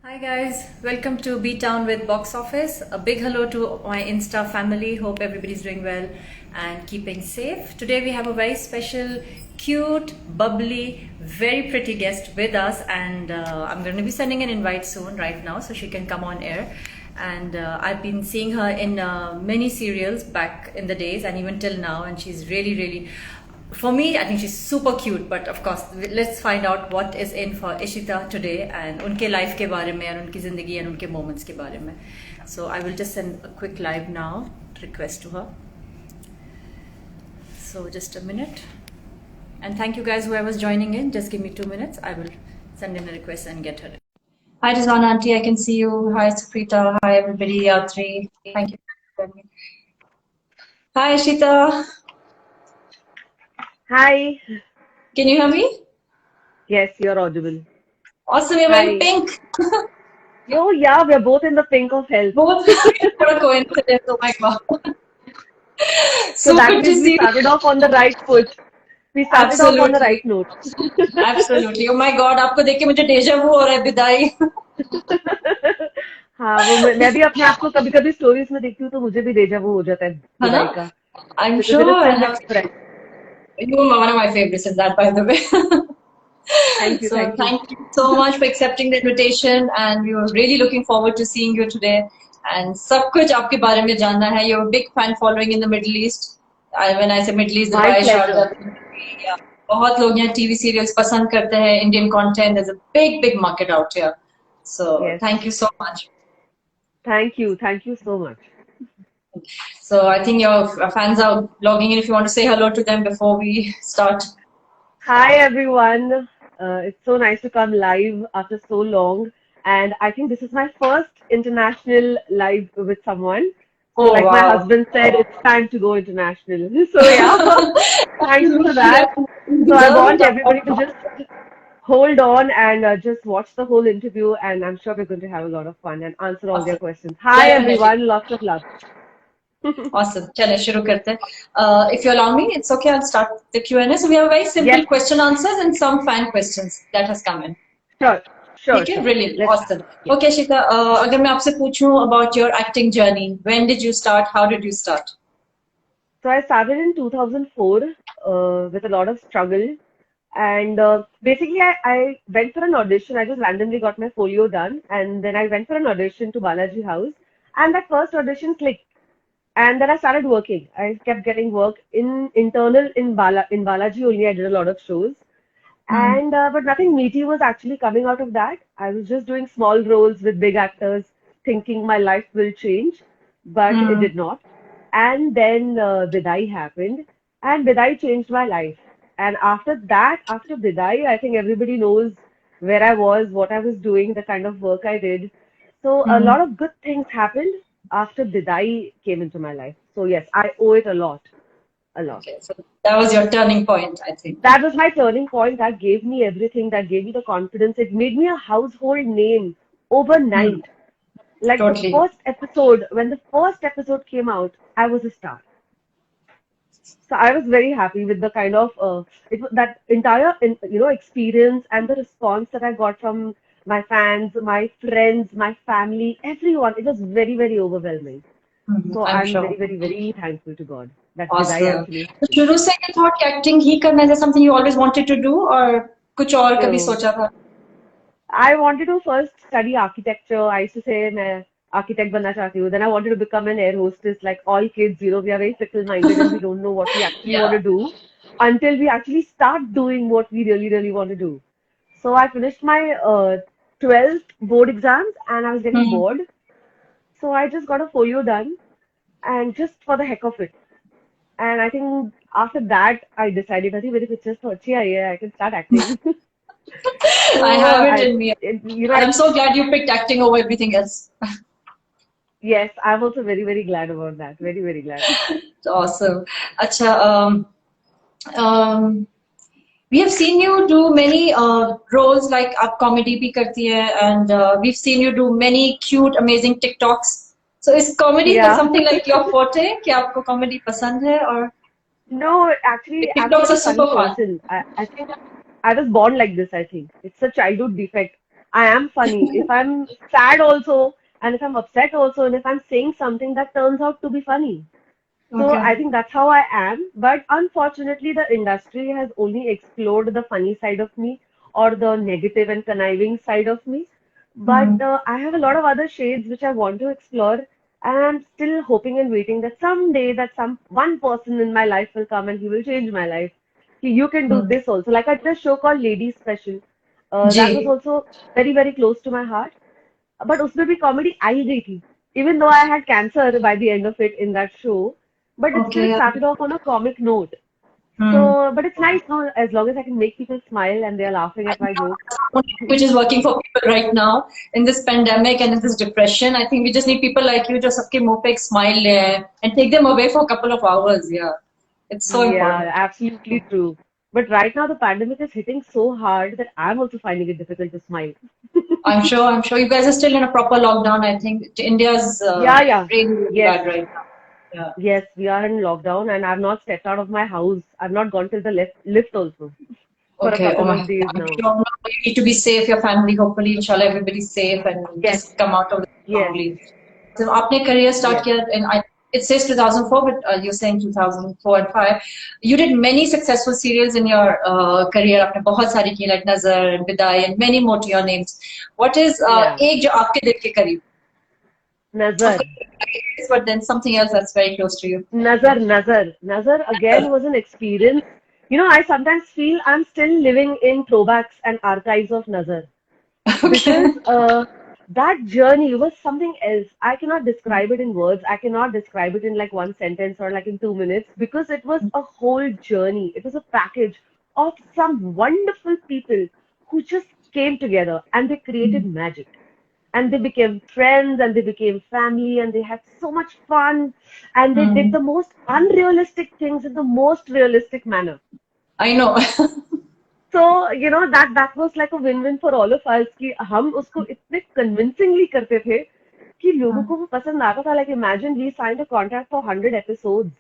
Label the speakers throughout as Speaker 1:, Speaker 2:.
Speaker 1: Hi guys, welcome to B Town with Box Office. A big hello to my Insta family. Hope everybody's doing well and keeping safe. Today we have a very special, cute, bubbly, very pretty guest with us, and I'm going to be sending an invite soon, right now, so she can come on air. And I've been seeing her in many serials back in the days and even till now, and she's really, really for me, I think she's super cute, but of course, let's find out what is in for Ishita today and उनके life के बारे में और उनकी ज़िंदगी and उनके moments के बारे में. So I will just send a quick live now request to her. So just a minute. And thank you guys whoever's joining in. Just give me 2 minutes. I will send in a request and get her. Hi Rizwana auntie, I can see you. Hi Suprita. Hi everybody. Yatri. Thank you. Hi Ishita.
Speaker 2: Hi.
Speaker 1: Can you hear me?
Speaker 2: Yes, you're audible.
Speaker 1: Awesome, you're wearing
Speaker 2: Hi.
Speaker 1: pink.
Speaker 2: Oh, yeah, we're both in the pink of health.
Speaker 1: Both. What a coincidence. Oh my God.
Speaker 2: So
Speaker 1: So
Speaker 2: that
Speaker 1: good to
Speaker 2: means we
Speaker 1: see.
Speaker 2: started off on the right foot. We started off on the
Speaker 1: Absolutely.
Speaker 2: right note.
Speaker 1: Absolutely. Oh my God, आपको देख के मुझे डेजा वू हो रहा है विदाई.
Speaker 2: हाँ वो मैं भी अपने आप को कभी कभी स्टोरीज में देखती हूँ तो मुझे भी डेजा वो हो जाता है
Speaker 1: है ना?
Speaker 2: विदाई का
Speaker 1: I'm
Speaker 2: because it is
Speaker 1: sure.
Speaker 2: so
Speaker 1: And
Speaker 2: much fresh.
Speaker 1: you are one of my favorites in that, by the way.
Speaker 2: Thank you,
Speaker 1: So
Speaker 2: thank you.
Speaker 1: thank you so much for accepting the invitation, and we were really looking forward to seeing you today. And सब कुछ आपके बारे में जानना है. You're a big fan following in the Middle East. When I say Middle East,
Speaker 2: My
Speaker 1: Dubai,
Speaker 2: pleasure.
Speaker 1: Sharjah, yeah. बहुत लोग यहाँ TV serials पसंद करते हैं. Indian content. There's a big market out here. So
Speaker 2: Yes.
Speaker 1: thank you so much.
Speaker 2: Thank you so much.
Speaker 1: So I think your fans are logging in. If you want to say hello to them before we start.
Speaker 2: Hi everyone. It's so nice to come live after so long. And I think this is my first international live with someone. So
Speaker 1: Oh
Speaker 2: like my
Speaker 1: wow.
Speaker 2: husband said, it's time to go international. So yeah, thank you for that.
Speaker 1: You
Speaker 2: So I
Speaker 1: deserve
Speaker 2: want
Speaker 1: it.
Speaker 2: everybody to just hold on and just watch the whole interview. And I'm sure we're going to have a lot of fun and answer all their
Speaker 1: Awesome.
Speaker 2: questions. Hi
Speaker 1: Definitely.
Speaker 2: everyone. Lots of love.
Speaker 1: Awesome. चलें शुरू करते हैं. If you allow me, it's okay. I'll start the Q&A. So we have very simple
Speaker 2: Yes,
Speaker 1: question answers and some fan questions that has come in.
Speaker 2: sure, sure,
Speaker 1: ठीक है?
Speaker 2: sure.
Speaker 1: Brilliant.
Speaker 2: Let's start.
Speaker 1: Awesome.
Speaker 2: Yes.
Speaker 1: Okay, Shita. अगर मैं आपसे पूछूं about your acting journey, when did you start? How did you start?
Speaker 2: So I started in 2004 with a lot of struggle. And basically, I went for an audition. I just randomly got my folio done. And then I went for an audition to Balaji House. And that first audition clicked. And then I started working. I kept getting work in internal in Balaji only. I did a lot of shows.
Speaker 1: Hmm.
Speaker 2: And but nothing meaty was actually coming out of that. I was just doing small roles with big actors, thinking my life will change, but it
Speaker 1: Hmm.
Speaker 2: did not. And then Bidai happened, and Bidai changed my life. And after that, after Bidai, I think everybody knows where I was, what I was doing, the kind of work I did. So a
Speaker 1: Hmm.
Speaker 2: lot of good things happened after Bidai came into my life. So yes, I owe it a lot, a lot.
Speaker 1: Okay, so that was your turning point, I think.
Speaker 2: That was my turning point. That gave me everything. That gave me the confidence. It made me a household name
Speaker 1: Hmm.
Speaker 2: overnight. Like the
Speaker 1: Totally.
Speaker 2: first episode, when the first episode came out, I was a star. So I was very happy with the kind of that entire experience and the response that I got from my fans, my friends, my family, everyone. It was very overwhelming.
Speaker 1: Hmm.
Speaker 2: So
Speaker 1: I'm
Speaker 2: I'm
Speaker 1: sure.
Speaker 2: very very thankful to God that Bidai
Speaker 1: Awesome.
Speaker 2: actually
Speaker 1: तो
Speaker 2: happened.
Speaker 1: शुरू से ये thought कि acting ही करना है, something you always wanted to do और कुछ और कभी
Speaker 2: So
Speaker 1: सोचा था?
Speaker 2: I wanted to first study architecture. I used to say मैं architect बनना चाहती हूँ. Then I wanted to become an air hostess. Like all kids, we are very fickle-minded and we don't know what we actually want
Speaker 1: Yeah.
Speaker 2: to do until we actually start doing what we really want to do. So I finished my 12th board exams and I was getting
Speaker 1: Hmm.
Speaker 2: bored. So I just got a folio done and just for the heck of it. And I think after that, I decided, I think मेरी pictures तो अच्छी आई है, I can start acting.
Speaker 1: I
Speaker 2: So
Speaker 1: have it in me.
Speaker 2: I
Speaker 1: And I'm so glad you picked acting over everything else.
Speaker 2: yes, I'm also very glad about that. Very glad.
Speaker 1: Awesome. Acha, um, we have seen you do many roles like आप comedy भी करती है and we've seen you do many cute, amazing TikToks. So is comedy
Speaker 2: Yeah.
Speaker 1: something like your forte? कि आपको comedy पसंद है और
Speaker 2: No, actually, I'm a
Speaker 1: TikToks are
Speaker 2: very
Speaker 1: super
Speaker 2: funny
Speaker 1: fun.
Speaker 2: person. I think I was born like this, I think. It's a childhood defect. I am funny. If I'm sad also, and if I'm upset also, and if I'm saying something that turns out to be funny. So
Speaker 1: Okay.
Speaker 2: I think that's how I am. But unfortunately, the industry has only explored the funny side of me or the negative and conniving side of me. But
Speaker 1: Hmm.
Speaker 2: I have a lot of other shades which I want to explore, and I'm still hoping and waiting that someday that some one person in my life will come and he will change my life. You can do
Speaker 1: Hmm.
Speaker 2: this also. Like I did a show called Lady Special. That was
Speaker 1: ji.
Speaker 2: also very, very close to my heart. But उसमें भी comedy आ ही गई थी. Even though I had cancer by the end of it in that show, but it still
Speaker 1: Okay.
Speaker 2: started off on a comic note. So,
Speaker 1: Hmm.
Speaker 2: but it's nice now as long as I can make people smile and they're laughing
Speaker 1: I
Speaker 2: at my
Speaker 1: think
Speaker 2: jokes.
Speaker 1: that's the only thing which is working for people right now in this pandemic and in this depression. I think we just need people like you, just सबके मुंह पे एक smile ले आए and take them away for a couple of hours. Yeah, it's so
Speaker 2: Yeah,
Speaker 1: important.
Speaker 2: absolutely true. But right now the pandemic is hitting so hard that I'm also finding it difficult to smile.
Speaker 1: I'm sure you guys are still in a proper lockdown. I think India's
Speaker 2: Yeah, yeah.
Speaker 1: really, really
Speaker 2: Yes.
Speaker 1: bad right now. Yeah.
Speaker 2: Yes, we are in lockdown and I've not stepped out of my house. I've not gone till the lift also for a
Speaker 1: Okay. Oh
Speaker 2: couple
Speaker 1: my
Speaker 2: of
Speaker 1: God.
Speaker 2: days
Speaker 1: I'm
Speaker 2: now.
Speaker 1: sure you need to be safe. Your family, hopefully, inshallah, everybody's safe and
Speaker 2: Yes,
Speaker 1: just come out of it
Speaker 2: yes,
Speaker 1: strongly. So आपने career start
Speaker 2: yes.
Speaker 1: किया and it says 2004 but you're saying 2004 and 5. You did many successful serials in your career. आपने बहुत सारी की like Nazar and Bidai and many more to your names. What is
Speaker 2: Yeah.
Speaker 1: एक जो आपके दिल के करीब? Of
Speaker 2: Nazar.
Speaker 1: course, but then something else that's very close to you.
Speaker 2: Nazar again was an experience. You know, I sometimes feel I'm still living in throwbacks and archives of Nazar because
Speaker 1: Okay.
Speaker 2: that journey was something else. I cannot describe it in words. I cannot describe it in like one sentence or like in 2 minutes because it was a whole journey. It was a package of some wonderful people who just came together and they created magic and they became friends and they became family and they had so much fun and they did
Speaker 1: Hmm.
Speaker 2: the most unrealistic things in the most realistic manner.
Speaker 1: I know.
Speaker 2: So, you know, that was like a win-win for all of us कि हम उसको इतने convincingly करते थे कि लोगों को वो पसंद आता था. Like imagine we signed a contract for 100 episodes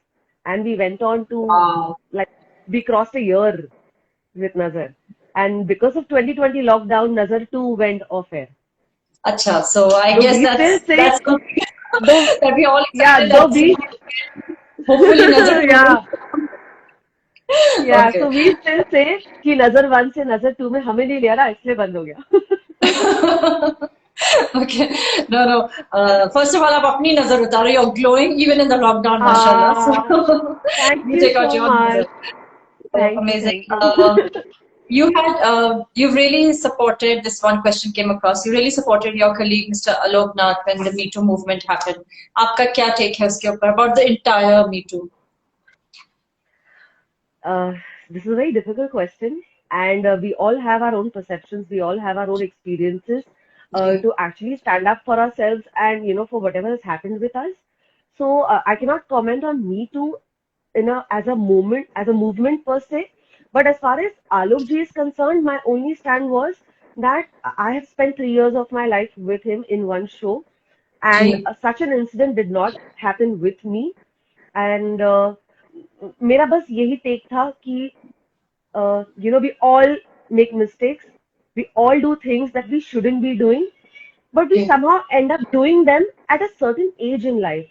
Speaker 2: and we went on to
Speaker 1: Wow.
Speaker 2: like we crossed a year with Nazar. And because of 2020 lockdown, Nazar 2 went off air.
Speaker 1: Acha, so I
Speaker 2: Though
Speaker 1: guess
Speaker 2: we still say,
Speaker 1: that's something
Speaker 2: though,
Speaker 1: that we all
Speaker 2: yeah,
Speaker 1: excited
Speaker 2: though
Speaker 1: that
Speaker 2: we,
Speaker 1: cinema. Hopefully, Nazar two will.
Speaker 2: yeah, yeah.
Speaker 1: Okay.
Speaker 2: So we still say कि नजर 1 से नजर 2 में हमें नहीं लिया ना इसलिए बंद हो गया.
Speaker 1: Okay. No, no. First of all, आप अपनी नजर उतारो. You're glowing even in the lockdown, mashallah. So
Speaker 2: Ah, thank
Speaker 1: you
Speaker 2: you
Speaker 1: take out
Speaker 2: so
Speaker 1: your nazar.
Speaker 2: much.
Speaker 1: Oh,
Speaker 2: Thank you,
Speaker 1: amazing.
Speaker 2: thank you.
Speaker 1: You've really supported, this one question came across. You really supported your colleague, Mr. Alok Nath, when the Me Too movement happened. आपका क्या take है उसके ऊपर about the entire Me Too?
Speaker 2: Uh, this is a very difficult question, and we all have our own perceptions. We all have our own experiences
Speaker 1: ji.
Speaker 2: to actually stand up for ourselves and for whatever has happened with us. So I cannot comment on Me Too in a as a moment as a movement per se. But as far as Alok ji is concerned, my only stand was that I have spent 3 years of my life with him in one show, and
Speaker 1: ji.
Speaker 2: such an incident did not happen with me. And मेरा बस यही take था कि we all make mistakes. We all do things that we shouldn't be doing, but we
Speaker 1: ji.
Speaker 2: somehow end up doing them at a certain age in life.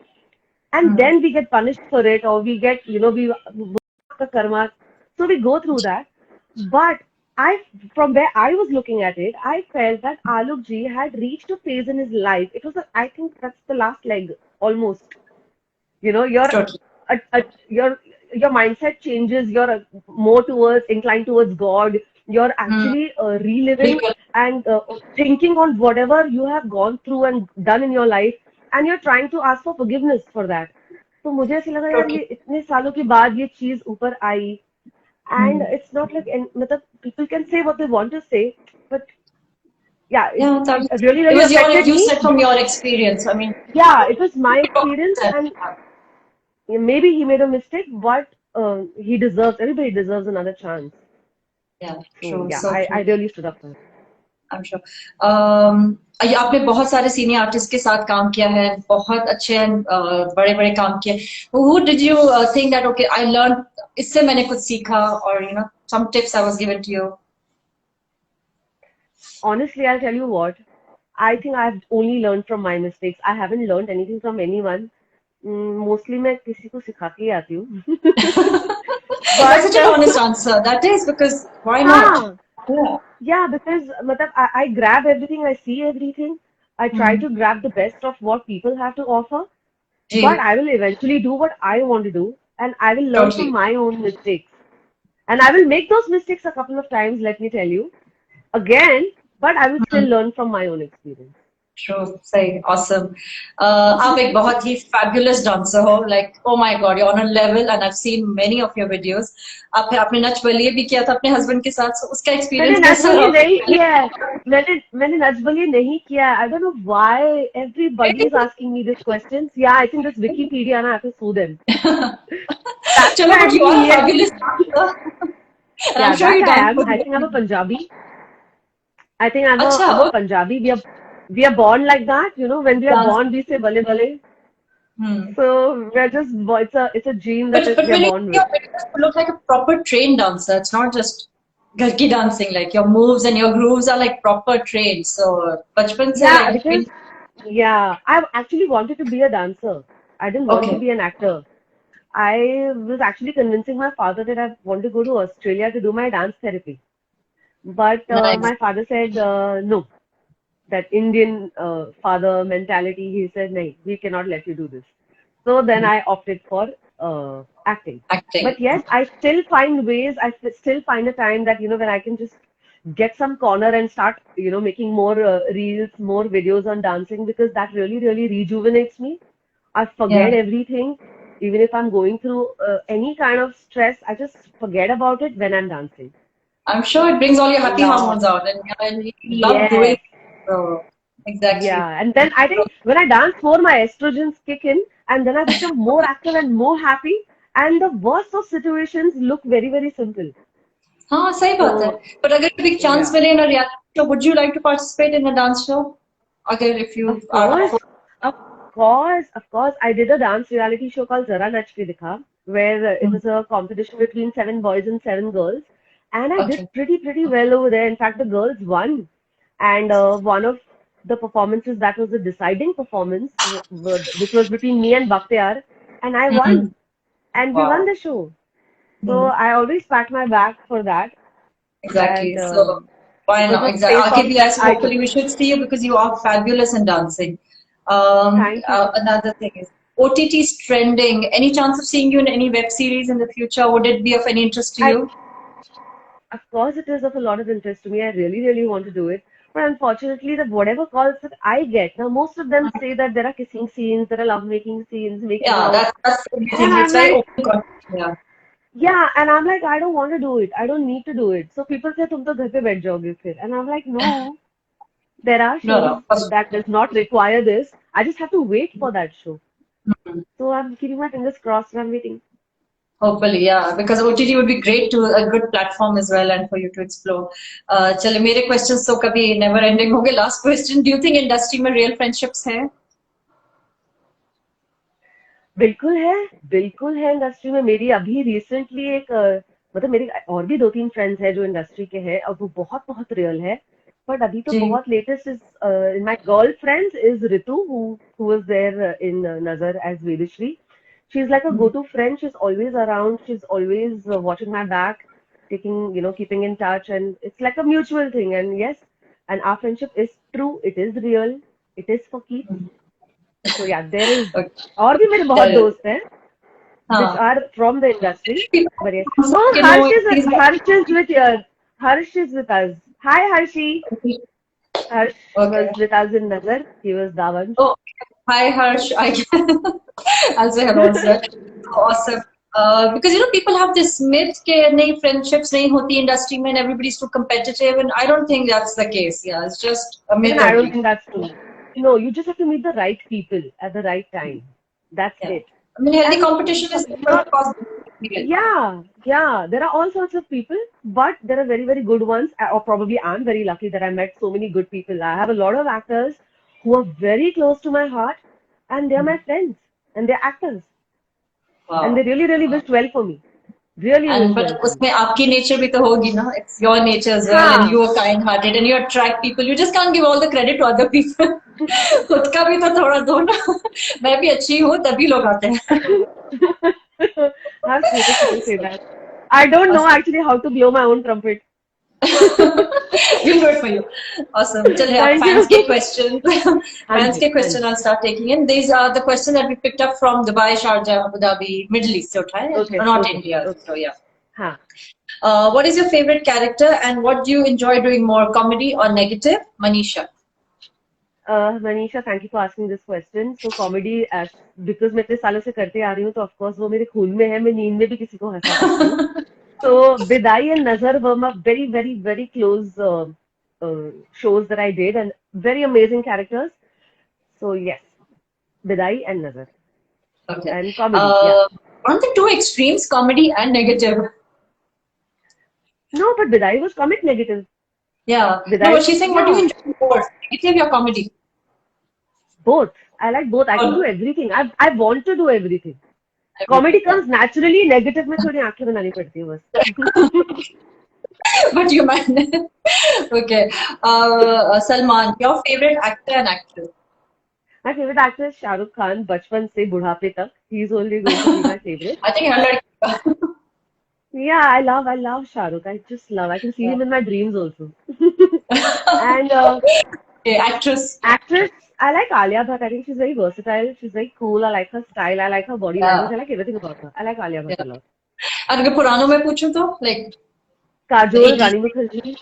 Speaker 2: And
Speaker 1: Hmm.
Speaker 2: then we get punished for it, or we get, we karma. So we go through that. But from where I was looking at it, I felt that Alok ji had reached a phase in his life. It was, I think that's the last leg almost. Your
Speaker 1: Totally.
Speaker 2: a, a, your your mindset changes. You're more towards inclined towards God. You're
Speaker 1: Hmm.
Speaker 2: actually reliving
Speaker 1: बिल्कुल.
Speaker 2: and thinking on whatever you have gone through and done in your life, and you're trying to ask for forgiveness for that. तो मुझे ऐसे लगा यार ये
Speaker 1: Totally.
Speaker 2: इतने सालों के बाद ये चीज ऊपर आई and
Speaker 1: Hmm.
Speaker 2: it's not like मतलब people can say what they want to say, but yeah,
Speaker 1: Yeah,
Speaker 2: it really
Speaker 1: it
Speaker 2: really
Speaker 1: was your,
Speaker 2: affected
Speaker 1: you
Speaker 2: me.
Speaker 1: said from your experience. I mean,
Speaker 2: Yeah, it was my experience, and maybe he made a mistake, but everybody deserves another chance.
Speaker 1: yeah,
Speaker 2: So
Speaker 1: true,
Speaker 2: yeah,
Speaker 1: so
Speaker 2: I
Speaker 1: true.
Speaker 2: really stood up for it.
Speaker 1: I'm sure. आपने बहुत सारे senior artist के साथ काम किया है, बहुत अच्छे बड़े बड़े काम किए. Who did you think that okay, I learned, इससे मैंने कुछ सीखा, or some tips I was given to you?
Speaker 2: Honestly, I'll tell you what. I think I've only learned from my mistakes. I haven't learned anything from anyone. Mostly मैं किसी को सिखा के ही आती हूँ.
Speaker 3: But that's such
Speaker 2: But
Speaker 3: an honest answer. That is because why not?
Speaker 2: हाँ,
Speaker 3: Yeah.
Speaker 2: yeah, because मतलब I grab everything, I see everything. I try
Speaker 3: Hmm.
Speaker 2: to grab the best of what people have to offer. But
Speaker 3: Gee,
Speaker 2: I will eventually do what I want to do, and I will learn from
Speaker 3: totally.
Speaker 2: my own mistakes. And I will make those mistakes a couple of times, let me tell you, again, but I will still
Speaker 3: Hmm.
Speaker 2: learn from my own experience.
Speaker 3: True, सही, awesome. आप एक बहुत ही fabulous dancer हो, like oh my god, you're on a level, and I've seen many of your videos. आपने नच बलिए भी किया था अपने husband के साथ, so उसका
Speaker 2: मैंने
Speaker 3: experience
Speaker 2: नच
Speaker 3: कैसा
Speaker 2: बलिए नहीं
Speaker 3: रहा?
Speaker 2: किया है. मैंने नच बलिए नहीं किया है. I don't know why everybody is asking me this questions. Yeah, I think this Wikipedia, and I have to sue them. That's
Speaker 3: चलो,
Speaker 2: why I
Speaker 3: but you
Speaker 2: think
Speaker 3: are a
Speaker 2: yes.
Speaker 3: fabulous dancer, and I'm
Speaker 2: Yeah,
Speaker 3: sure
Speaker 2: that
Speaker 3: you
Speaker 2: I
Speaker 3: dance
Speaker 2: am.
Speaker 3: for
Speaker 2: I think I'm a Punjabi. I think
Speaker 3: अच्छा,
Speaker 2: I'm a Punjabi. We are born like that, you know. When we are
Speaker 3: dance.
Speaker 2: born, we say bale bale.
Speaker 3: Hmm.
Speaker 2: So we're just it's a gene that
Speaker 3: But
Speaker 2: we are
Speaker 3: when you
Speaker 2: born
Speaker 3: see
Speaker 2: with.
Speaker 3: your videos, you look like a proper trained dancer. It's not just garki dancing. Like your moves and your grooves are like proper trained. So बचपन से
Speaker 2: Yeah,
Speaker 3: like you've
Speaker 2: because
Speaker 3: been
Speaker 2: yeah, I actually wanted to be a dancer. I didn't want to
Speaker 3: okay.
Speaker 2: be an actor. I was actually convincing my father that I want to go to Australia to do my dance therapy. But
Speaker 3: Nice.
Speaker 2: my father said no. That Indian father mentality, he said, no, we cannot let you do this. So then I opted for acting.
Speaker 3: Acting.
Speaker 2: But yes, I still find ways, still find a time that, you know, when I can just get some corner and start, you know, making more reels, more videos on dancing because that really, really rejuvenates me. I forget
Speaker 3: Yeah.
Speaker 2: everything. Even if I'm going through any kind of stress, I just forget about it when I'm dancing.
Speaker 3: I'm sure it brings all your happy
Speaker 2: Love.
Speaker 3: hormones out and you love doing
Speaker 2: Yes.
Speaker 3: it. So exactly.
Speaker 2: Yeah, and then I think when I dance more, my estrogens kick in, and then I become more active and more happy. And the worst of situations look very, very simple.
Speaker 3: हाँ सही बात है.
Speaker 2: So,
Speaker 3: But अगर कभी chance
Speaker 2: yeah,
Speaker 3: मिले in a reality show, would you like to participate in a dance show? अगर if you
Speaker 2: of
Speaker 3: are
Speaker 2: course,
Speaker 3: offered.
Speaker 2: of of course. I did a dance reality show called Zara Nach Ke Dikha, where it
Speaker 3: Hmm.
Speaker 2: was a competition between 7 boys and 7 girls, and I did
Speaker 3: Okay.
Speaker 2: pretty well over there. In fact, the girls won, and one of the performances that was the deciding performance, which was between me and Bakhtiar, and I
Speaker 3: Hmm.
Speaker 2: won. And we won
Speaker 3: Wow.
Speaker 2: the show. So
Speaker 3: Hmm.
Speaker 2: I always pat my back for that. That
Speaker 3: Exactly. So
Speaker 2: it
Speaker 3: why
Speaker 2: was
Speaker 3: not?
Speaker 2: a
Speaker 3: Exactly.
Speaker 2: face off
Speaker 3: Okay,
Speaker 2: that
Speaker 3: yes,
Speaker 2: I took.
Speaker 3: hopefully we should see you because you are fabulous in dancing.
Speaker 2: Thank you.
Speaker 3: Another thing is OTT's trending. Any chance of seeing you in any web series in the future? Would it be of any interest to
Speaker 2: I,
Speaker 3: you?
Speaker 2: of course, it is of a lot of interest to me. I really want to do it. But unfortunately, the whatever calls that I get, now most of them say that there are kissing scenes, there are lovemaking scenes, making
Speaker 3: Yeah,
Speaker 2: out.
Speaker 3: that's the only
Speaker 2: And
Speaker 3: thing. It's
Speaker 2: I'm
Speaker 3: very
Speaker 2: like,
Speaker 3: open content. Yeah.
Speaker 2: yeah, and I'm like, I don't want to do it. I don't need to do it. So people say, तुम तो घर पे बैठ जाओगे फिर. And I'm like, no, there are
Speaker 3: No,
Speaker 2: shows
Speaker 3: no. First,
Speaker 2: that does not require this. I just have to wait for that show. So I'm keeping my fingers crossed and I'm waiting.
Speaker 3: hopefully, yeah, because OTT would be great to a good platform as well and for you to explore. चलो मेरे questions तो कभी never ending होंगे. Last question. Do you think industry में real friendships है?
Speaker 2: बिल्कुल है industry में. मेरी अभी रिसेंटली एक मतलब मेरी और भी 2-3 फ्रेंड्स हैं जो इंडस्ट्री के हैं और वो बहुत बहुत रियल है. बट अभी तो
Speaker 3: जी.
Speaker 2: बहुत latest is in my girl friends is Ritu who was there in Nazar as Vedashri. She's like a go-to friend. She's always around. She's always watching my back, taking, you know, keeping in touch, and it's like a mutual thing. And yes, and our friendship is true. It is real. It is for keeps. So yeah, there is.
Speaker 3: Okay.
Speaker 2: और भी मेरे बहुत
Speaker 3: There is.
Speaker 2: दोस्त हैं which
Speaker 3: हाँ.
Speaker 2: are from the industry.
Speaker 3: People
Speaker 2: But yes.
Speaker 3: from
Speaker 2: Oh,
Speaker 3: सबके know these
Speaker 2: Harsh is with us. Harsh is with us. Hi, Harshi.
Speaker 3: guys.
Speaker 2: Harsh was
Speaker 3: Okay.
Speaker 2: with us in Nazar. He was Davansh.
Speaker 3: Oh, hi Harsh. I'll say hello as well. Awesome. Because you know people have this myth कि नहीं friendships नहीं होती industry में and everybody's too competitive and I don't think that's the case. Yeah, it's just a
Speaker 2: Even
Speaker 3: myth
Speaker 2: I don't
Speaker 3: only.
Speaker 2: think that's true. No, you just have to meet the right people at the right time. That's
Speaker 3: Yeah.
Speaker 2: it.
Speaker 3: I mean healthy
Speaker 2: And
Speaker 3: competition is
Speaker 2: you
Speaker 3: for
Speaker 2: know,
Speaker 3: the cause.
Speaker 2: yeah, there are all sorts of people, but there are very good ones. Or probably I'm very lucky that I met so many good people. I have a lot of actors who are very close to my heart, and they're my friends, and they're actors, and they
Speaker 3: Wow.
Speaker 2: really wished well for me. Really
Speaker 3: And
Speaker 2: miss
Speaker 3: but
Speaker 2: their food.
Speaker 3: उसमें आपकी nature भी तो होगी ना. It's your nature as well,
Speaker 2: हाँ.
Speaker 3: and you are kind-hearted, and you attract people. You just can't give all the credit to other people. खुद का भी तो थोड़ा दो ना. मैं भी अच्छी हूँ तभी लोग आते हैं.
Speaker 2: How sweet of you to say that. I don't know actually how to blow my own trumpet.
Speaker 3: We'll do it for you. Awesome. चलिए आप
Speaker 2: Thank
Speaker 3: fans
Speaker 2: you.
Speaker 3: के question fans के question I'll start taking in. These are the questions that we picked up from Dubai, Sharjah, Abu Dhabi, Middle East से उठाए,
Speaker 2: Okay,
Speaker 3: not
Speaker 2: okay,
Speaker 3: India.
Speaker 2: okay.
Speaker 3: So yeah.
Speaker 2: हाँ.
Speaker 3: What is your favorite character and what do you enjoy doing more, comedy or negative? Manisha.
Speaker 2: Manisha, thank you for asking this question. So comedy, because मैं इतने सालों से करते आ रही हूँ, तो of course वो मेरे खून में है. मैं नींद में भी किसी को हंसा सकती हूँ. So Bidai and Nazar were my very, very, very close shows that I did, and very amazing characters. So yes, Bidai and Nazar.
Speaker 3: Okay.
Speaker 2: And comedy, yeah.
Speaker 3: Aren't the two extremes, comedy and negative?
Speaker 2: No, but Bidai was comic negative.
Speaker 3: Yeah.
Speaker 2: Bidai,
Speaker 3: No, but she's saying what do you
Speaker 2: yeah,
Speaker 3: enjoy more, negative or comedy?
Speaker 2: both. I like both. I can do
Speaker 3: Oh,
Speaker 2: everything. I want to do everything. Comedy comes naturally. Negative में थोड़ी आंखें बनानी पड़ती है बस.
Speaker 3: but you man. Okay. Salman, your favorite actor and actress?
Speaker 2: My favorite actor is Shah Rukh Khan. बचपन से बुढ़ापे तक. He's only going to be my favorite.
Speaker 3: I think हर लड़की का.
Speaker 2: Yeah, I love Shah Rukh. I just love. I can see him in my dreams also. And
Speaker 3: Okay, actress.
Speaker 2: actress, I like Alia Bhatt. I think she's very versatile. She's very cool. I like her style. I like her body language.
Speaker 3: Yeah.
Speaker 2: I like everything about her. I like Alia Bhatt a
Speaker 3: Yeah.
Speaker 2: lot.
Speaker 3: और अगर पुरानों में पूछूं तो like the
Speaker 2: Kajol,
Speaker 3: 80s.
Speaker 2: रानी मुखर्जी.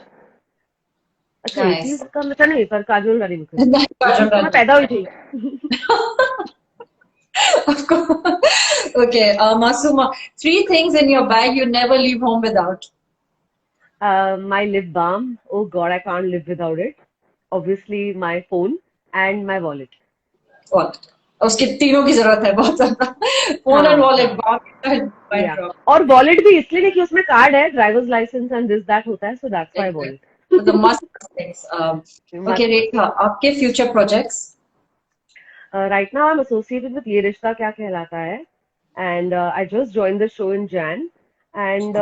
Speaker 2: अच्छा,
Speaker 3: Nice.
Speaker 2: 80s का मतलब नहीं, पर काजोल, रानी मुखर्जी.
Speaker 3: Kajol
Speaker 2: 80s तो मैं
Speaker 3: Rani.
Speaker 2: पैदा हुई थी.
Speaker 3: Of course. Okay, Masuma, 3 things in your bag you never leave home without.
Speaker 2: My lip balm. Oh God, I can't live without it. Obviously, my phone and my wallet.
Speaker 3: What? उसके तीनों की जरूरत है बहुत ज्यादा. Phone and
Speaker 2: हाँ,
Speaker 3: wallet,
Speaker 2: हाँ.
Speaker 3: mic
Speaker 2: Yeah.
Speaker 3: drop.
Speaker 2: और wallet भी इसलिए नहीं कि उसमें कार्ड है, driver's licence and this that होता है, so that's why
Speaker 3: Exactly.
Speaker 2: wallet.
Speaker 3: So the must things. Okay, Rekha, आपके future projects?
Speaker 2: Right now I'm associated with ये रिश्ता क्या कहलाता है, and I just joined the show in Jan, and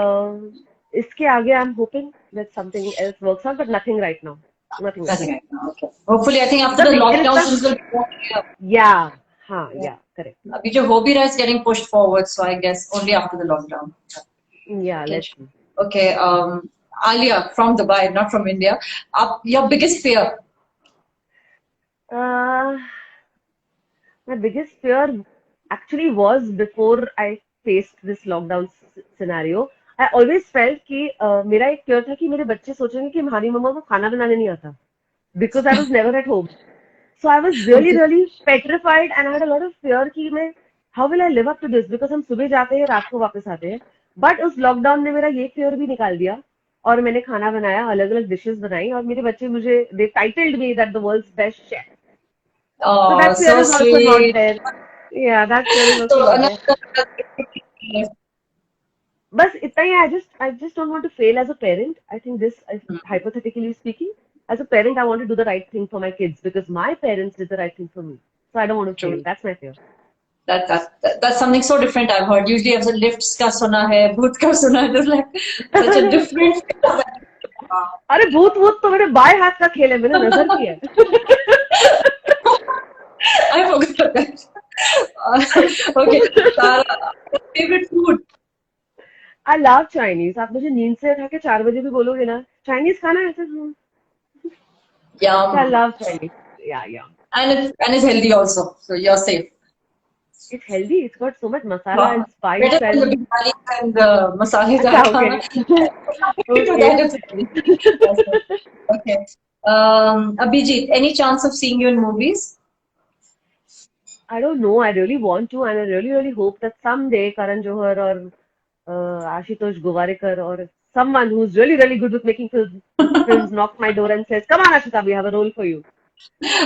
Speaker 2: इसके आगे I'm hoping that something else works out, but nothing right now. Nothing right
Speaker 3: Nothing
Speaker 2: now.
Speaker 3: right now. Okay. Hopefully, I think after
Speaker 2: मतलब
Speaker 3: the
Speaker 2: ये
Speaker 3: lockdown,
Speaker 2: रिश्ता,
Speaker 3: things will be more clear.
Speaker 2: yeah, हाँ, yeah, correct.
Speaker 3: अभी जो हो भी रहा है is getting pushed forward, so I guess only after the lockdown.
Speaker 2: Yeah,
Speaker 3: Okay.
Speaker 2: let's see.
Speaker 3: Okay. Alia from Dubai, not from India. Your biggest fear?
Speaker 2: Uh, my biggest fear actually was before I faced this lockdown scenario. I always felt कि मेरा एक fear था कि मेरे बच्चे सोचेंगे कि हमारी मम्मा को खाना बनाने नहीं आता, because I was never at home. So I was really, really petrified, and I had a lot of fear कि मैं how will I live up to this, because हम सुबह जाते हैं रात को वापस आते हैं. But उस लॉकडाउन ने मेरा ये fear भी निकाल दिया, और मैंने खाना बनाया, अलग अलग dishes बनाई, और मेरे बच्चे मुझे they titled me that the world's best chef. So
Speaker 3: Oh,
Speaker 2: that fear
Speaker 3: so
Speaker 2: is also not
Speaker 3: sweet.
Speaker 2: there. Yeah, that fear is also
Speaker 3: So
Speaker 2: not there.
Speaker 3: another.
Speaker 2: बस इतना ही. I just don't want to fail as a parent. I think this, hypothetically speaking, as a parent, I want to do the right thing for my kids because my parents did the right thing for me. So I don't want to fail. That's my fear.
Speaker 3: That's something so different I've heard. Usually I've said lifts का सुना है, भूत का सुना है. There's like such a different.
Speaker 2: अरे भूत तो मेरे बाएं हाथ का खेल है, मैंने नजर किया है.
Speaker 3: I forgot that. Okay, Tara, favorite food?
Speaker 2: I love Chinese. आप मुझे नींद से उठा के 4 बजे भी बोलोगे ना Chinese खाना ऐसे.
Speaker 3: Yum.
Speaker 2: I love Chinese. Yeah, yeah.
Speaker 3: And it's healthy also, so you're safe.
Speaker 2: It's healthy. It's got so much masala and spice
Speaker 3: Better than the
Speaker 2: and.
Speaker 3: biryani and the masala.
Speaker 2: Okay.
Speaker 3: Okay. Abhijit, any chance of seeing you in movies?
Speaker 2: I don't know. I really want to, and I really, really hope that someday Karan Johar or Ashutosh Govarikar or someone who's really, really good with making films knocks my door and says, "Come on, Ashita, we have a role for you."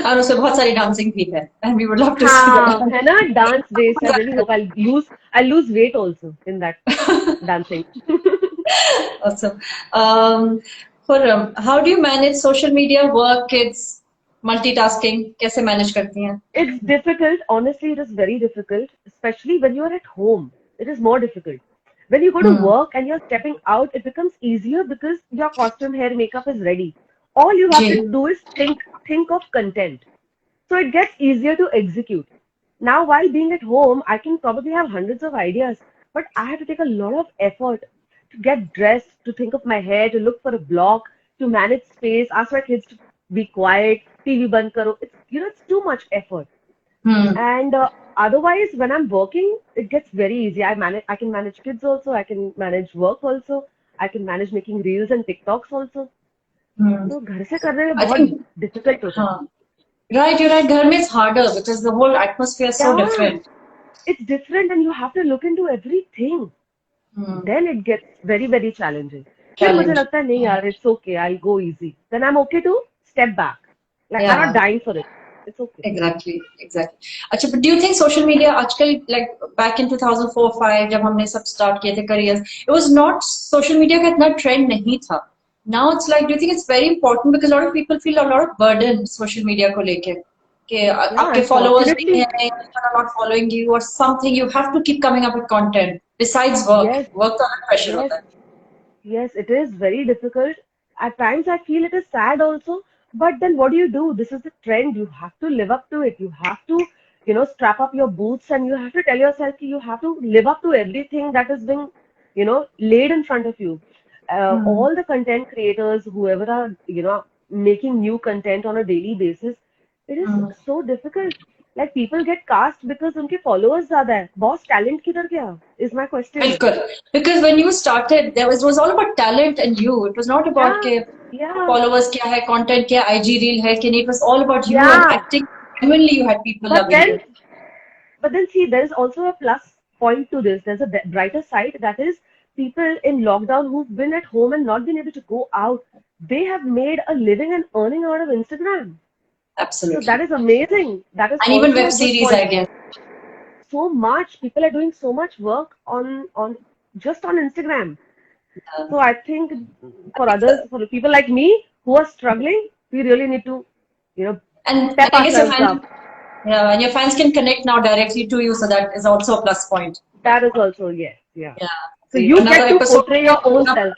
Speaker 3: और उसमें बहुत सारी dancing भी है, and we would love to see
Speaker 2: हाँ,
Speaker 3: that.
Speaker 2: है ना, dance based. I really hope I'll lose weight also in that dancing.
Speaker 3: Awesome. Khurram, how do you manage social media, work, kids, multitasking? कैसे manage करती हैं?
Speaker 2: It's difficult. Honestly, it is very difficult, especially when you are at home. It is more difficult When you go to work and you're stepping out, it becomes easier because your costume, hair, makeup is ready. All you have to
Speaker 3: ji
Speaker 2: do is think of content. So it gets easier to execute. Now, while being at home, I can probably have hundreds of ideas, but I have to take a lot of effort to get dressed, to think of my hair, to look for a block, to manage space, ask my kids to be quiet, TV band karo. It's too much effort.
Speaker 3: hmm
Speaker 2: And otherwise, when I'm working, it gets very easy. I can manage kids also. I can manage work also. I can manage making reels and TikToks also.
Speaker 3: hmm
Speaker 2: तो घर से करने में
Speaker 3: I
Speaker 2: बहुत
Speaker 3: think
Speaker 2: difficult होता है.
Speaker 3: हाँ right, you're right. घर में it's harder because the whole atmosphere is so
Speaker 2: Yeah,
Speaker 3: different.
Speaker 2: it's different and you have to look into everything.
Speaker 3: Hmm.
Speaker 2: Then it gets very, very challenging. फिर मुझे
Speaker 3: Challenge.
Speaker 2: लगता है नहीं यार, it's okay, I'll go easy. Then I'm okay to step back. Like I'm not
Speaker 3: Yeah.
Speaker 2: dying for it. It's okay.
Speaker 3: Exactly. अच्छा, but do you think social media आजकल like back in 2004-5 जब हमने सब start किए थे careers, it was not social media का इतना trend नहीं था. Now it's like, do you think it's very important because a lot of people feel a lot of burden social media को लेके कि
Speaker 2: Yeah,
Speaker 3: आपके followers नहीं
Speaker 2: unfortunately,
Speaker 3: हैं, people are not following you or something, you have to keep coming up with content besides work.
Speaker 2: yes,
Speaker 3: Work का अलग pressure
Speaker 2: yes,
Speaker 3: होता है.
Speaker 2: yes, it is very difficult. At times I feel it is sad also, but then what do? This is the trend. You have to live up to it. You have to, strap up your boots and you have to tell yourself that you have to live up to everything that is being, laid in front of you.
Speaker 3: Hmm.
Speaker 2: All the content creators, whoever are, making new content on a daily basis, it is
Speaker 3: Hmm.
Speaker 2: so difficult. Like people get cast because उनके followers ज़्यादा है. Boss talent किधर गया? Is my question.
Speaker 3: बिल्कुल. Because when you started, it was all about talent and you. It was not about
Speaker 2: Yeah,
Speaker 3: के
Speaker 2: yeah,
Speaker 3: followers क्या है, content क्या, IG reel है कि नहीं. It was all about you and
Speaker 2: yeah.
Speaker 3: acting. Genuinely, you had people
Speaker 2: But
Speaker 3: loving
Speaker 2: then,
Speaker 3: you.
Speaker 2: but then see, there is also a plus point to this. There's a brighter side that is people in lockdown who've been at home and not been able to go out. They have made a living and earning out of Instagram. So that
Speaker 3: Absolutely.
Speaker 2: is amazing. That is
Speaker 3: And even
Speaker 2: also
Speaker 3: web
Speaker 2: a good
Speaker 3: series, I
Speaker 2: point.
Speaker 3: guess.
Speaker 2: So much people are doing so much work on just on Instagram.
Speaker 3: Yeah.
Speaker 2: So I think
Speaker 3: I
Speaker 2: for
Speaker 3: think
Speaker 2: others, for the people like me who are struggling, we really need to,
Speaker 3: and
Speaker 2: step
Speaker 3: I guess your
Speaker 2: ourselves
Speaker 3: fans,
Speaker 2: up.
Speaker 3: yeah, and your fans can connect now directly to you, so that is also a plus point.
Speaker 2: That is also, yes, yeah.
Speaker 3: Yeah.
Speaker 2: So
Speaker 3: See,
Speaker 2: you
Speaker 3: another
Speaker 2: get to
Speaker 3: episode.
Speaker 2: portray your own self.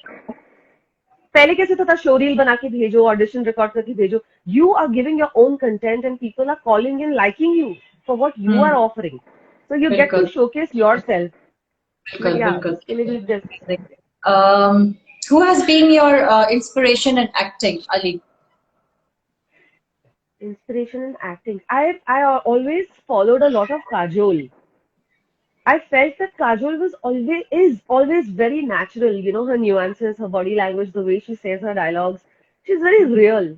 Speaker 2: पहले कैसे था showreel बना के भेजो audition record करके भेजो you are giving your own content and people are calling in liking you for what you are
Speaker 3: Hmm.
Speaker 2: Offering so you get to
Speaker 3: बिल्कुल,
Speaker 2: showcase yourself but
Speaker 3: बिल्कुल,
Speaker 2: या
Speaker 3: बिल्कुल.
Speaker 2: इसके लिए भी just
Speaker 3: Um, who has been your inspiration in acting, Ali?
Speaker 2: inspiration in acting. I always followed a lot of Kajol. I felt that Kajol is always very natural. Her nuances, her body language, the way she says her dialogues. She's very real.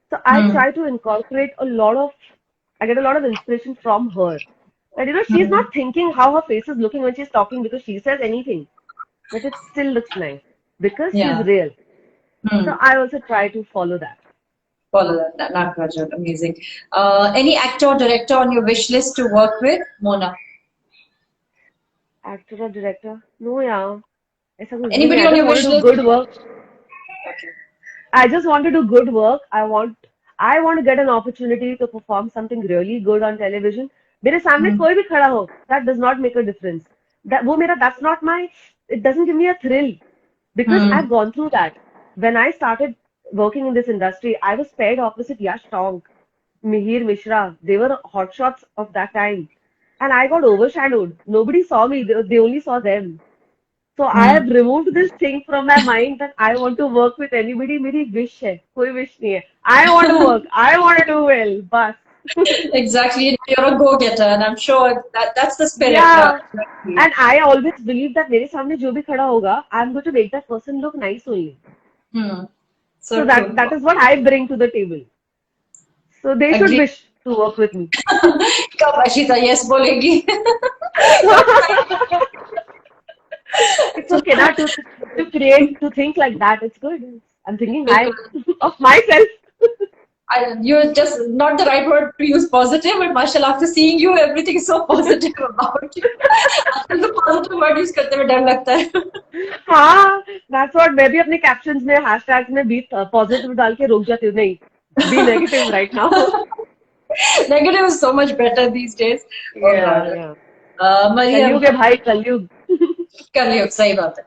Speaker 2: So I
Speaker 3: Hmm.
Speaker 2: try to incorporate I get a lot of inspiration from her. And she's
Speaker 3: Hmm.
Speaker 2: not thinking how her face is looking when she's talking because she says anything, but it still looks nice because she's
Speaker 3: Yeah.
Speaker 2: real.
Speaker 3: Hmm.
Speaker 2: So I also try to follow that.
Speaker 3: Follow that. Nagarjuna. Amazing. Any actor or director on your wish list to work with? Mona.
Speaker 2: Actor or director? No, yeah. ऐसा कुछ भी नहीं.
Speaker 3: Anybody
Speaker 2: I
Speaker 3: on
Speaker 2: just
Speaker 3: your
Speaker 2: want
Speaker 3: wish
Speaker 2: to do
Speaker 3: list?
Speaker 2: good work.
Speaker 3: Okay.
Speaker 2: I just want to do good work. I want to get an opportunity to perform something really good on television. मेरे सामने
Speaker 3: Hmm.
Speaker 2: कोई भी खड़ा हो, that does not make a difference. That's not it doesn't give me a thrill because
Speaker 3: Hmm.
Speaker 2: I've gone through that. When I started working in this industry, I was paired opposite Yash Tong, Mihir Mishra. They were hotshots of that time. And I got overshadowed. Nobody saw me. They only saw them. So I
Speaker 3: Hmm.
Speaker 2: have removed this thing from my mind that I want to work with anybody. मेरी wish है, कोई wish नहीं है. I want to work. I want to do well. बस.
Speaker 3: Exactly. You're a go-getter, and I'm sure that's the spirit.
Speaker 2: Yeah. And I always believe that मेरे सामने जो भी खड़ा होगा, I'm going to make that person look nice only.
Speaker 3: Hmm.
Speaker 2: So
Speaker 3: So
Speaker 2: that
Speaker 3: true.
Speaker 2: that is what I bring to the table. So they should
Speaker 3: Agree.
Speaker 2: wish to work with me.
Speaker 3: कब Ashita yes बोलेगी?
Speaker 2: It's okay now to think like that. It's good. I'm thinking high
Speaker 3: बिल्कुल.
Speaker 2: of myself.
Speaker 3: You're just not the right word to use positive, but mashallah, after seeing you, everything is so positive about you. आजकल तो positive word use करते में डर लगता है.
Speaker 2: हाँ, that's what मैं भी अपने captions में hashtags में भी positive डाल के रोक जाती हूँ नहीं be negative right now.
Speaker 3: Negative is so much better these days. Oh
Speaker 2: Yeah,
Speaker 3: God.
Speaker 2: yeah.
Speaker 3: Mariam,
Speaker 2: कलयुग है भाई कलयुग.
Speaker 3: कर लियो, सही बात है।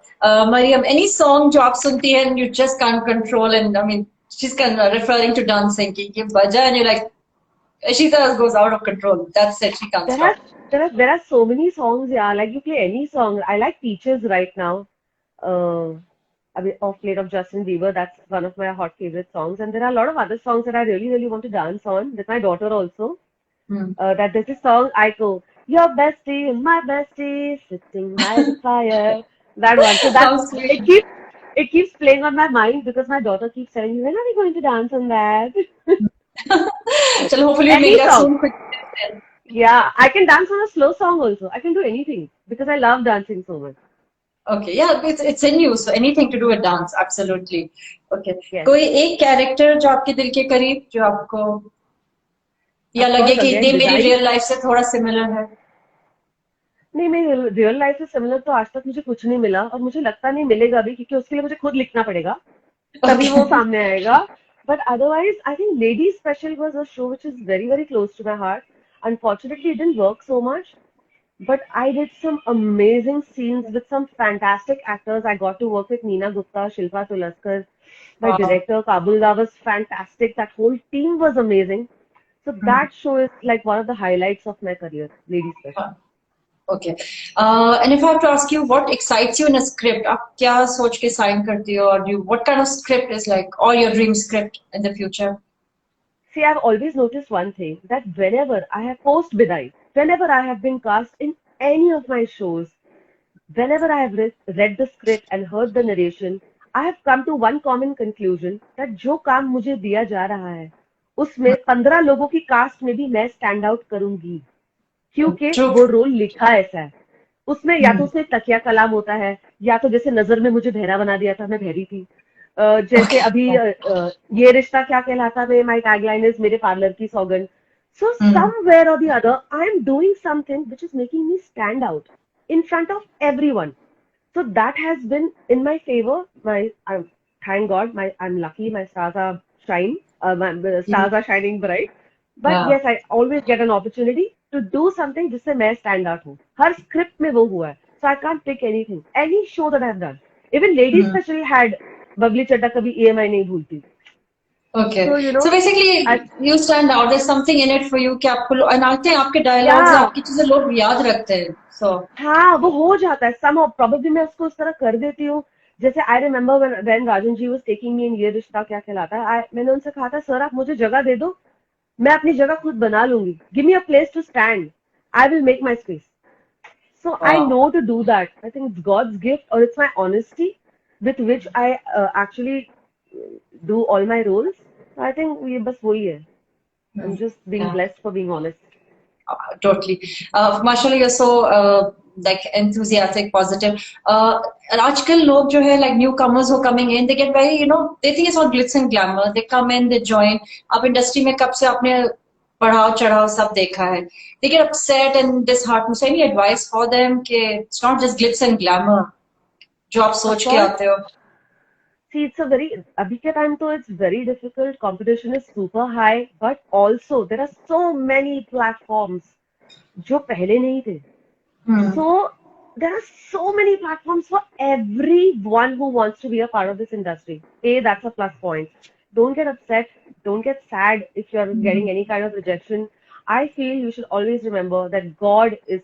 Speaker 3: Mariam, any song जो आप सुनती हैं and you just can't control, and I mean she's kind of referring to dancing कि ये बजा and you're like she just goes out of control. That's it, she can't
Speaker 2: There are
Speaker 3: stop.
Speaker 2: there are so many songs, yeah. Like you play any song. I like Peaches right now. I mean, Off Late of Justin Bieber. That's one of my hot favorite songs. And there are a lot of other songs that I really, really want to dance on with my daughter also.
Speaker 3: Hmm.
Speaker 2: That there's a song I go, your bestie, my bestie, sitting by the fire. That one. So that
Speaker 3: How
Speaker 2: it
Speaker 3: sweet.
Speaker 2: keeps it keeps playing on my mind because my daughter keeps telling me, when are we going to dance on that?
Speaker 3: Chalo, hopefully we make
Speaker 2: Any
Speaker 3: that
Speaker 2: song.
Speaker 3: soon quick.
Speaker 2: Yeah, I can dance on a slow song also. I can do anything because I love dancing so much.
Speaker 3: Okay, yeah, it's in you, so anything to do with dance, absolutely. Okay,
Speaker 2: Yes.
Speaker 3: कोई एक character जो आपके दिल के करीब, जो आपको या
Speaker 2: Of
Speaker 3: लगे
Speaker 2: course,
Speaker 3: कि
Speaker 2: again,
Speaker 3: ये मेरी
Speaker 2: design.
Speaker 3: रियल लाइफ से थोड़ा सिमिलर है?
Speaker 2: नहीं, मैं रियल लाइफ से सिमिलर तो आज तक मुझे कुछ नहीं मिला और मुझे लगता नहीं मिलेगा भी क्योंकि उसके लिए मुझे खुद लिखना पड़ेगा तभी वो
Speaker 3: Okay.
Speaker 2: सामने आएगा. But otherwise, I think Lady Special was a show which is very, very close to my heart. Unfortunately, it didn't work so much. But I did some amazing scenes with some fantastic actors. I got to work with Neena Gupta, Shilpa Tulaskar. My
Speaker 3: Wow.
Speaker 2: director, Kabulda, was fantastic. That whole team was amazing. So
Speaker 3: Hmm.
Speaker 2: that show is like one of the highlights of my career, Lady Special.
Speaker 3: Okay. And if I have to ask you, what excites you in a script? आप क्या सोच के sign करती हो? Or what kind of script is like, or your dream script in the future?
Speaker 2: See, I've always noticed one thing that whenever I have post Bidai, whenever I have been cast in any of my shows, whenever I have read the script and heard the narration, I have come to one common conclusion that जो काम मुझे दिया जा रहा है, उसमें 15 लोगों की कास्ट में भी मैं स्टैंड आउट करूंगी क्योंकि
Speaker 3: True.
Speaker 2: वो रोल लिखा ऐसा है. उसमें या तो
Speaker 3: Hmm.
Speaker 2: उसमें तकिया कलाम होता है या तो जैसे नजर में मुझे बहरा बना दिया था, मैं बहरी थी. जैसे
Speaker 3: Okay.
Speaker 2: अभी ये रिश्ता क्या कहलाता है, माय टैगलाइन इज मेरे पार्लर की सौगंध. सो
Speaker 3: Hmm.
Speaker 2: समवेयर और the other I am doing something which is making me stand out in front of everyone. So that has been in my favor. Thank God, I'm lucky. My stars are my stars are shining bright. But
Speaker 3: Yeah.
Speaker 2: yes, I always get an opportunity to do something जिससे मैं stand out हूँ. हर script में वो हुआ है. So I can't pick anything. Any show that I've done. Even Lady
Speaker 3: Hmm.
Speaker 2: Special had Babli Chadha कभी EMI नहीं भूलती.
Speaker 3: Okay.
Speaker 2: So you know,
Speaker 3: So basically,
Speaker 2: I
Speaker 3: you stand out. There's something in it for you कि आपको and I think आपके dialogues
Speaker 2: yeah.
Speaker 3: आपकी चीजें लोग याद रखते हैं. So
Speaker 2: हाँ वो हो जाता है somehow probably मैं उसको उस तरह कर देती हूँ. जैसे I remember when Rajan ji was taking me in ये रिश्ता क्या कहलाता है, मैंने उनसे कहा था सर आप मुझे जगह दे दो, मैं अपनी जगह खुद बना लूंगी. Give me a place to stand, I will make my space. So I
Speaker 3: wow.
Speaker 2: know to do that. I think it's God's gift or it's my honesty with which I actually do all my roles. So I think ये बस वही है. I'm just being
Speaker 3: Yeah.
Speaker 2: blessed for being honest.
Speaker 3: Totally. Mashallah, you're so like enthusiastic, positive. And आजकल लोग जो है like newcomers who are coming in, they get very, you know, they think it's all glitz and glamour. They come in, they join. आप industry में कब से आपने बढ़ाव चढ़ाव सब देखा है. They get upset and disheartened. So any advice for them कि it's not just glitz and glamour जो आप
Speaker 2: Of
Speaker 3: सोच के
Speaker 2: course,
Speaker 3: आते हो.
Speaker 2: see, it's a very, अभी के time तो it's very difficult. Competition is super high, but also there are so many platforms जो पहले नहीं थे.
Speaker 3: Hmm.
Speaker 2: So there are so many platforms for everyone who wants to be a part of this industry. That's a plus point. Don't get upset. Don't get sad if you're getting any kind of rejection. I feel you should always remember that God is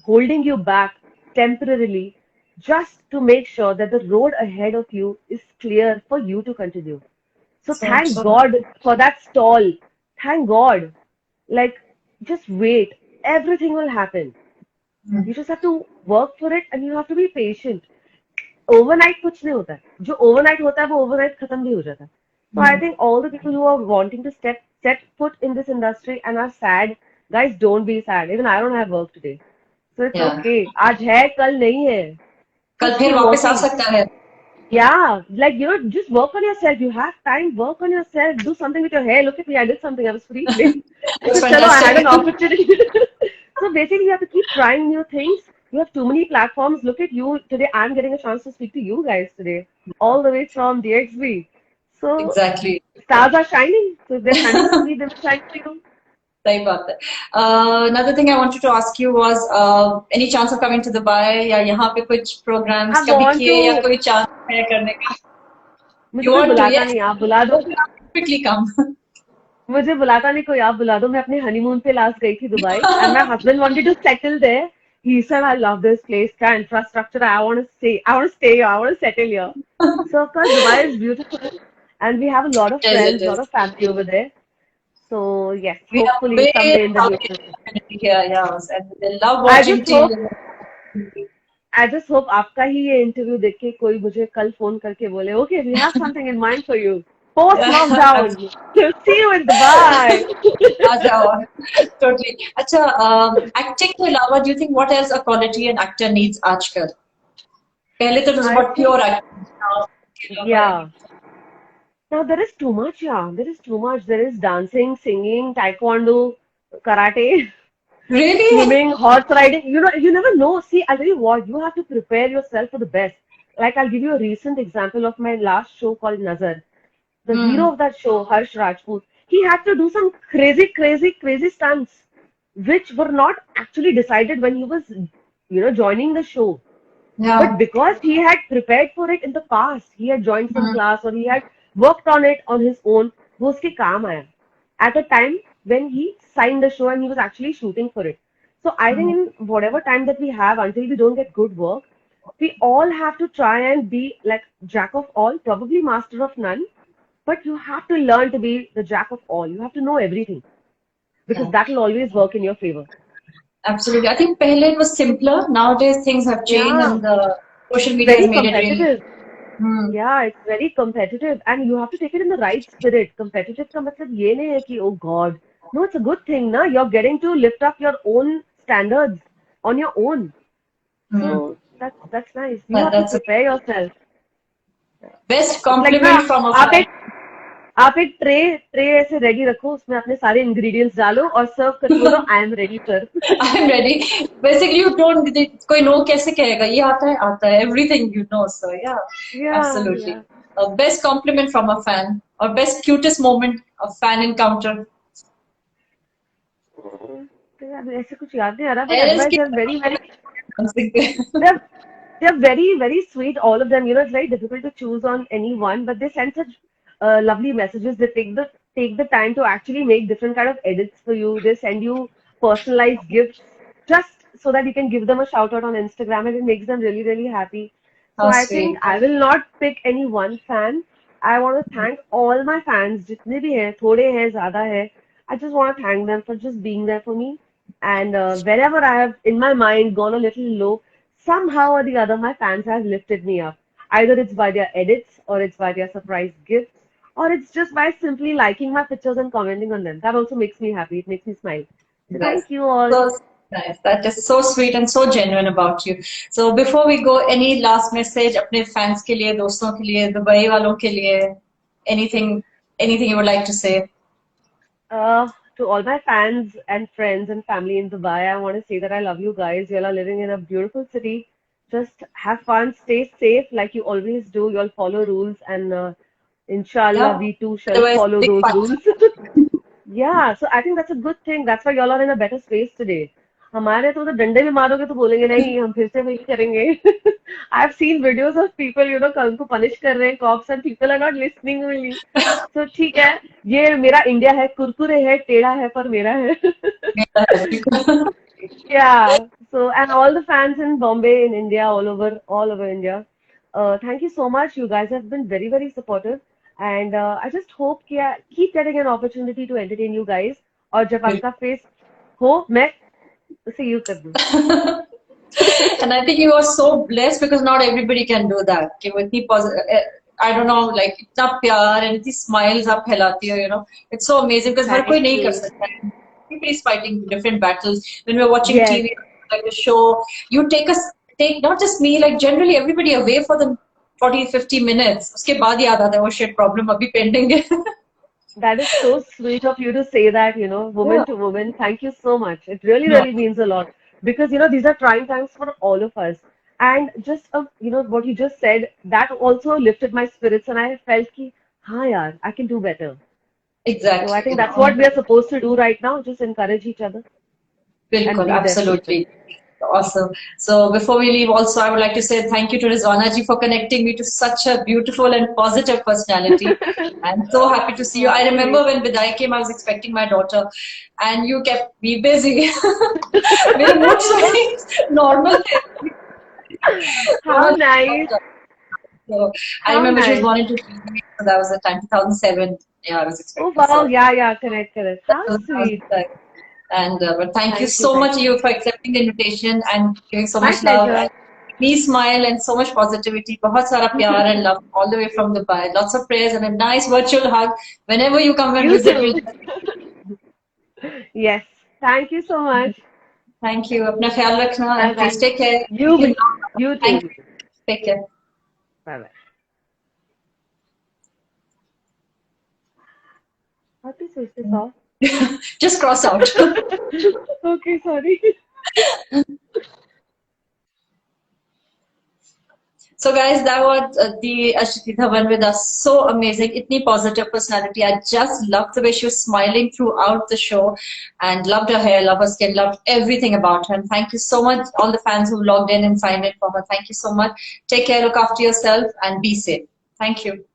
Speaker 2: holding you back temporarily just to make sure that the road ahead of you is clear for you to continue. So
Speaker 3: So
Speaker 2: thank
Speaker 3: true.
Speaker 2: God for that stall. Thank God. Like, just wait. Everything will happen. You just have to work for it and you have to be patient. Overnight कुछ नहीं होता है. जो overnight होता है वो overnight खत्म भी हो जाता है. So I think all the people who are wanting to set foot in this industry and are sad, guys, don't be sad. Even I don't have work today. So it's
Speaker 3: Yeah.
Speaker 2: okay. आज है कल नहीं है.
Speaker 3: कल
Speaker 2: Just
Speaker 3: फिर
Speaker 2: keep
Speaker 3: वापस आ
Speaker 2: working.
Speaker 3: सकता है.
Speaker 2: Yeah, like you know, just work on yourself. You have time, work on yourself. Do something with your hair. Look at me, I did something. I was free today.
Speaker 3: That's
Speaker 2: Chalo, I had an
Speaker 3: fantastic.
Speaker 2: opportunity. So basically, you have to keep trying new things. You have too many platforms. Look at you today. I'm getting a chance to speak to you guys today, all the way from DXB. So
Speaker 3: Exactly.
Speaker 2: stars are shining. So if they're shining for me, they will shine for you.
Speaker 3: सही बात है. Another thing I wanted to ask you was any chance of coming to Dubai या यहाँ पे कुछ programs
Speaker 2: I
Speaker 3: कभी
Speaker 2: want
Speaker 3: किए या
Speaker 2: to.
Speaker 3: कोई chance है करने का?
Speaker 2: मुझे
Speaker 3: You
Speaker 2: कोई
Speaker 3: want to?
Speaker 2: बुलाता
Speaker 3: Yes.
Speaker 2: नहीं, आप बुला दो.
Speaker 3: Quickly come.
Speaker 2: मुझे बुलाता नहीं कोई, आप बुला दो. मैं अपने हनीमून पे लास्ट गई थी Dubai, and my husband wanted to settle there. He said, I love this place, का infrastructure. I want to stay here. I want to settle here. So of course, Dubai is beautiful, and we have a lot of
Speaker 3: Yes, it
Speaker 2: friends,
Speaker 3: is.
Speaker 2: lot of family over there. So yes,
Speaker 3: We have
Speaker 2: hopefully
Speaker 3: big
Speaker 2: someday in the
Speaker 3: South
Speaker 2: near
Speaker 3: Indian
Speaker 2: future.
Speaker 3: community here, yes, and they love
Speaker 2: I
Speaker 3: watching
Speaker 2: just hope,
Speaker 3: TV.
Speaker 2: I just hope आपका ही ये interview देख के कोई मुझे कल phone करके बोले, okay, we have something in mind for you. Post lockdown, see you in Dubai.
Speaker 3: आ जाओ. Totally. अच्छा, acting के अलावा do you think what else a quality an actor needs आजकल? पहले तो it was
Speaker 2: I
Speaker 3: about
Speaker 2: think,
Speaker 3: pure acting. Now,
Speaker 2: yeah. Now there is too much, yeah. There is too much. There is dancing, singing, taekwondo, karate,
Speaker 3: really?
Speaker 2: swimming, horse riding. You know, you never know. See, I'll tell you what, you have to prepare yourself for the best. Like I'll give you a recent example of my last show called Nazar. The
Speaker 3: Hmm.
Speaker 2: hero of that show, Harsh Rajput, he had to do some crazy, crazy, crazy stunts, which were not actually decided when he was, joining the show. But
Speaker 3: Yeah.
Speaker 2: because he had prepared for it in the past, he had joined some
Speaker 3: Hmm.
Speaker 2: class or he had worked on it on his own, वो उसके काम आया. At a time when he signed the show and he was actually shooting for it. So I think in whatever time that we have until we don't get good work, we all have to try and be like jack of all, probably master of none. But you have to learn to be the jack of all. You have to know everything because
Speaker 3: Yeah.
Speaker 2: that will always work in your favor.
Speaker 3: Absolutely. I think पहले it was simpler. Nowadays things have changed
Speaker 2: Yeah,
Speaker 3: and the social
Speaker 2: it's
Speaker 3: media has
Speaker 2: very
Speaker 3: made it really.
Speaker 2: competitive.
Speaker 3: Hmm.
Speaker 2: Yeah, it's very competitive and you have to take it in the right spirit. Competitive का मतलब ये नहीं है कि oh God. No, it's a good thing, na. You're getting to lift up your own standards on your own.
Speaker 3: Hmm.
Speaker 2: So that's nice. You have to
Speaker 3: That's a
Speaker 2: prepare yourself.
Speaker 3: best
Speaker 2: It's like ना
Speaker 3: compliment from a
Speaker 2: आप
Speaker 3: fan.
Speaker 2: एक आप एक tray ऐसे ready रखो, उसमें अपने सारे इंग्रेडिएंट्स डालो और सर्व करके बोलो I am ready sir.
Speaker 3: I'm ready. Basically, you don't. कोई no कैसे कहेगा? ये आता है. Everything you know. So yeah,
Speaker 2: Yeah,
Speaker 3: absolutely.
Speaker 2: yeah.
Speaker 3: Best compliment from a fan or best cutest moment of fan encounter.
Speaker 2: तो यार ऐसे कुछ याद नहीं आ रहा, but
Speaker 3: Else
Speaker 2: otherwise
Speaker 3: की
Speaker 2: they're very very
Speaker 3: something.
Speaker 2: they're they're very very sweet, all of them. You know, it's very difficult to choose on any one, but they send such lovely messages. They take the time to actually make different kind of edits for you. They send you personalized gifts just so that you can give them a shout out on Instagram, and it makes them really really happy. So
Speaker 3: How
Speaker 2: I think
Speaker 3: sweet.
Speaker 2: I will not pick any one fan. I want to thank all my fans, जितने भी हैं, थोड़े हैं, ज़्यादा है. I just want to thank them for just being there for me. And whenever I have, in my mind, gone a little low, somehow or the other, my fans have lifted me up. Either it's by their edits, or it's by their surprise gifts, or it's just by simply liking my pictures and commenting on them. That also makes me happy. It makes me smile. So
Speaker 3: Nice.
Speaker 2: thank you all.
Speaker 3: So nice. That is so sweet and so genuine about you. So before we go, any last message अपने fans के लिए, दोस्तों के लिए, Dubai वालों के लिए, anything you would like to say?
Speaker 2: To all my fans and friends and family in Dubai, I want to say that I love you guys. You all are living in a beautiful city. Just have fun, stay safe like you always do. You all follow rules, and inshallah,
Speaker 3: Yeah.
Speaker 2: we too shall
Speaker 3: Otherwise,
Speaker 2: follow
Speaker 3: big
Speaker 2: those
Speaker 3: fight.
Speaker 2: rules. Yeah, so I think that's a good thing. That's why y'all are in a better space today. हमारे तो डंडे भी मारोगे तो बोलेंगे नहीं हम फिर से वही करेंगे. I've seen videos of people, उनको पनिश कर रहे हैं cops and people are not listening really. So ठीक है, ये मेरा इंडिया है, कुरकुरे है, टेढ़ा है पर मेरा है. Yeah. So and all the fans in Bombay, in India, all over India. Thank you so much. You guys have been very, very supportive. And I just hope कि keep getting an opportunity to entertain you guys. और जब आपका face हो, मैं उसे use कर दूँ.
Speaker 3: And I think you are so blessed because not everybody can do that. कि वो इतनी I don't know, like इतना प्यार and इतनी smiles आप फैलाती हो, it's so amazing because हर कोई
Speaker 2: Thank
Speaker 3: नहीं कर
Speaker 2: you.
Speaker 3: सकता है. Everybody's fighting different battles. When we're watching
Speaker 2: Yes.
Speaker 3: TV, like a show, you take not just me, like generally everybody away for the 40-50 minutes. उसके बाद याद आता है, oh shit, problem अभी pending है.
Speaker 2: That is so sweet of you to say that, woman
Speaker 3: Yeah.
Speaker 2: to woman. Thank you so much. It really,
Speaker 3: No.
Speaker 2: really means a lot because, these are trying times for all of us. And just, what you just said, that also lifted my spirits and I felt ki, हाँ यार, I can do better.
Speaker 3: Exactly.
Speaker 2: So I think that's what we are supposed to do right now, just encourage each other and
Speaker 3: Bilkul,
Speaker 2: be there for each other.
Speaker 3: absolutely. Awesome. So before we leave, also, I would like to say thank you to Rizwana ji for connecting me to such a beautiful and positive personality. I'm so happy to see you. I remember when Bidai came, I was expecting my daughter, and you kept me busy. मेरे mood swings normal.
Speaker 2: How nice.
Speaker 3: So I
Speaker 2: How
Speaker 3: remember she was
Speaker 2: nice.
Speaker 3: born in 2008, so that was the time, 2007. Yeah, I was
Speaker 2: Oh
Speaker 3: expecting.
Speaker 2: wow,
Speaker 3: So
Speaker 2: yeah, correct. How
Speaker 3: that was
Speaker 2: sweet.
Speaker 3: the time. And but thank you
Speaker 2: Thank you,
Speaker 3: so
Speaker 2: thank
Speaker 3: much,
Speaker 2: you.
Speaker 3: you, for accepting the invitation and giving so
Speaker 2: My
Speaker 3: much love
Speaker 2: pleasure.
Speaker 3: and me smile and so much positivity. बहुत सारा प्यार and love all the way from Dubai. Lots of prayers and a nice virtual hug whenever you come and
Speaker 2: You
Speaker 3: visit me.
Speaker 2: too. Yes. Thank you so much.
Speaker 3: Thank you. अपना ख्याल रखना
Speaker 2: Bye
Speaker 3: and
Speaker 2: bye.
Speaker 3: please take care.
Speaker 2: You be. You
Speaker 3: Thank
Speaker 2: too.
Speaker 3: you. Take care.
Speaker 2: Bye bye. How to switch this off?
Speaker 3: Just cross out.
Speaker 2: Okay, sorry.
Speaker 3: So guys, that was the Ashiti Dhawan with us. So amazing. Itni positive personality. I just loved the way she was smiling throughout the show and loved her hair, loved her skin, loved everything about her. And thank you so much, all the fans who logged in and signed in for her. Thank you so much. Take care, look after yourself and be safe. Thank you.